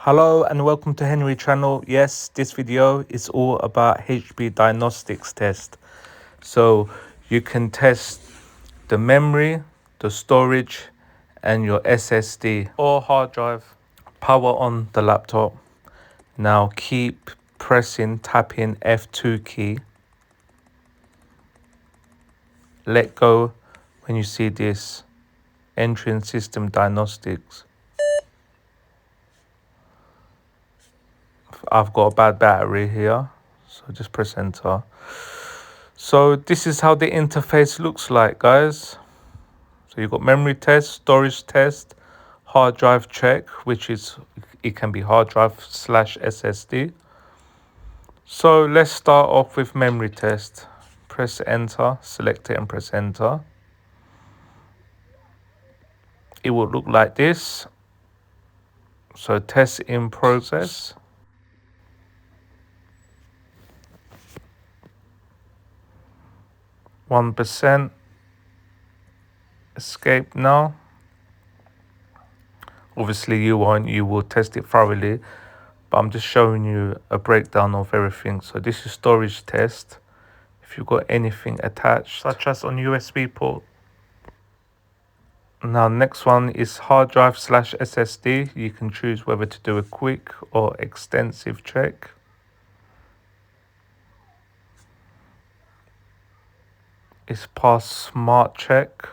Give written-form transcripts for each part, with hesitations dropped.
Hello and welcome to Henry channel. Yes, this video is all about HP Diagnostics test. So you can test the memory, the storage and your SSD or hard drive. Power on the laptop. Now keep tapping F2 key. Let go when you see this entering system diagnostics. I've got a bad battery here, so just press enter. So this is how the interface looks like, guys. So you've got memory test, storage test, hard drive check, which is, it can be hard drive / SSD. So let's start off with memory test. Press enter, select it and press enter. It will look like this. So test in progress. %. Escape now. Obviously you will test it thoroughly, but I'm just showing you a breakdown of everything. So this is storage test. If you've got anything attached, such as on USB port. Now next one is hard drive / SSD. You can choose whether to do a quick or extensive check. It's past smart check.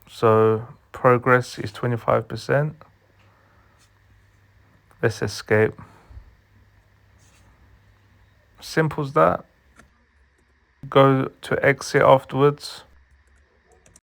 So progress is 25%. Let's escape. Simple as that. Go to exit afterwards.